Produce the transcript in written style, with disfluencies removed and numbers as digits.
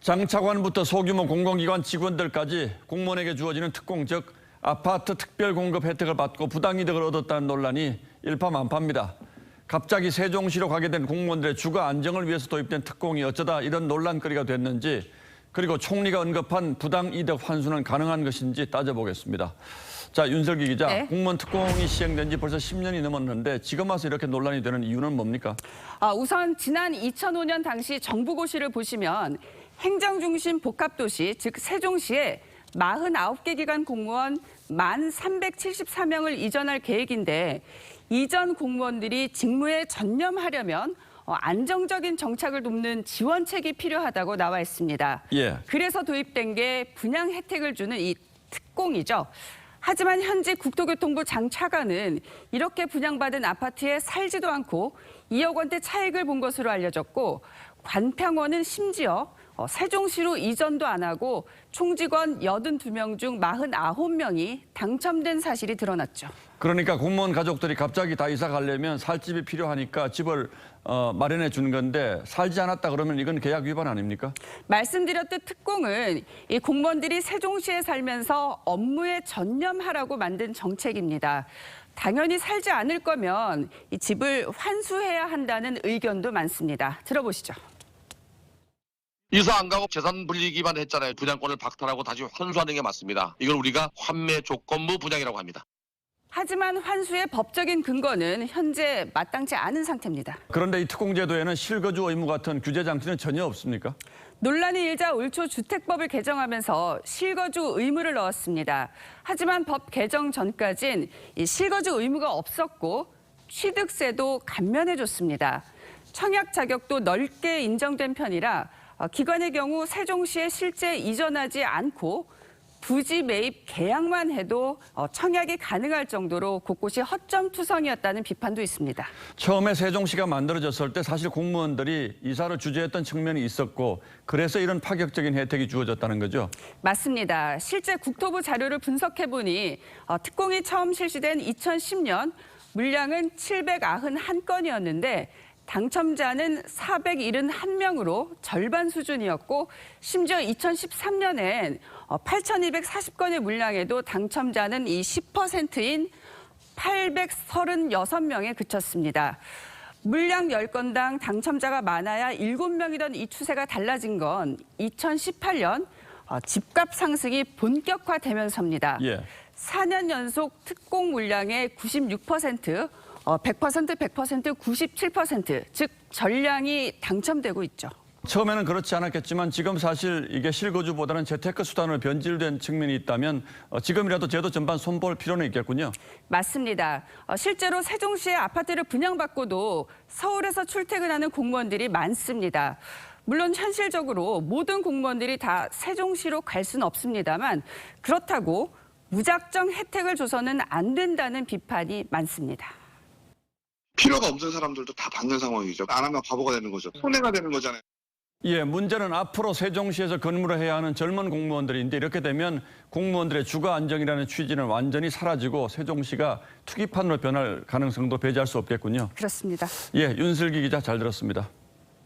장차관부터 소규모 공공기관 직원들까지 공무원에게 주어지는 특공, 즉 아파트 특별 공급 혜택을 받고 부당이득을 얻었다는 논란이 일파만파입니다. 갑자기 세종시로 가게 된 공무원들의 주거 안정을 위해서 도입된 특공이 어쩌다 이런 논란거리가 됐는지, 그리고 총리가 언급한 부당이득 환수는 가능한 것인지 따져보겠습니다. 자, 윤슬기 기자, 네. 공무원 특공이 시행된 지 벌써 10년이 넘었는데 지금 와서 이렇게 논란이 되는 이유는 뭡니까? 우선 지난 2005년 당시 정부고시를 보시면 행정중심 복합도시, 즉 세종시에 49개 기관 공무원 1,374명을 이전할 계획인데, 이전 공무원들이 직무에 전념하려면 안정적인 정착을 돕는 지원책이 필요하다고 나와 있습니다. 예. 그래서 도입된 게 분양 혜택을 주는 이 특공이죠. 하지만 현재 국토교통부 장 차관은 이렇게 분양받은 아파트에 살지도 않고 2억 원대 차익을 본 것으로 알려졌고, 관평원은 심지어 세종시로 이전도 안 하고 총직원 82명 중 49명이 당첨된 사실이 드러났죠. 그러니까 공무원 가족들이 갑자기 다 이사 가려면 살 집이 필요하니까 집을 마련해 준 건데, 살지 않았다 그러면 이건 계약 위반 아닙니까? 말씀드렸듯 특공은 이 공무원들이 세종시에 살면서 업무에 전념하라고 만든 정책입니다. 당연히 살지 않을 거면 이 집을 환수해야 한다는 의견도 많습니다. 들어보시죠. 이사 안 가고 재산 분리 기반했잖아요. 분양권을 박탈하고 다시 환수하는 게 맞습니다. 이걸 우리가 환매 조건부 분양이라고 합니다. 하지만 환수의 법적인 근거는 현재 마땅치 않은 상태입니다. 그런데 이 특공제도에는 실거주 의무 같은 규제 장치는 전혀 없습니까? 논란이 일자 올 초 주택법을 개정하면서 실거주 의무를 넣었습니다. 하지만 법 개정 전까진 이 실거주 의무가 없었고 취득세도 감면해줬습니다. 청약 자격도 넓게 인정된 편이라 기관의 경우 세종시에 실제 이전하지 않고 부지 매입 계약만 해도 청약이 가능할 정도로 곳곳이 허점투성이었다는 비판도 있습니다. 처음에 세종시가 만들어졌을 때 사실 공무원들이 이사를 주저했던 측면이 있었고, 그래서 이런 파격적인 혜택이 주어졌다는 거죠? 맞습니다. 실제 국토부 자료를 분석해보니 특공이 처음 실시된 2010년 물량은 791건이었는데 당첨자는 471명으로 절반 수준이었고, 심지어 2013년엔 8,240건의 물량에도 당첨자는 이 10%인 836명에 그쳤습니다. 물량 10건당 당첨자가 많아야 7명이던 이 추세가 달라진 건 2018년 집값 상승이 본격화되면서입니다. 예. 4년 연속 특공 물량의 96%, 100%, 97%, 즉 전량이 당첨되고 있죠. 처음에는 그렇지 않았겠지만 지금 사실 이게 실거주보다는 재테크 수단으로 변질된 측면이 있다면 지금이라도 제도 전반 손볼 필요는 있겠군요. 맞습니다. 실제로 세종시의 아파트를 분양받고도 서울에서 출퇴근하는 공무원들이 많습니다. 물론 현실적으로 모든 공무원들이 다 세종시로 갈 수는 없습니다만, 그렇다고 무작정 혜택을 줘서는 안 된다는 비판이 많습니다. 필요가 없는 사람들도 다 받는 상황이죠. 안 하면 바보가 되는 거죠. 손해가 되는 거잖아요. 예, 문제는 앞으로 세종시에서 근무를 해야 하는 젊은 공무원들인데, 이렇게 되면 공무원들의 주거 안정이라는 취지는 완전히 사라지고 세종시가 투기판으로 변할 가능성도 배제할 수 없겠군요. 그렇습니다. 예, 윤슬기 기자 잘 들었습니다.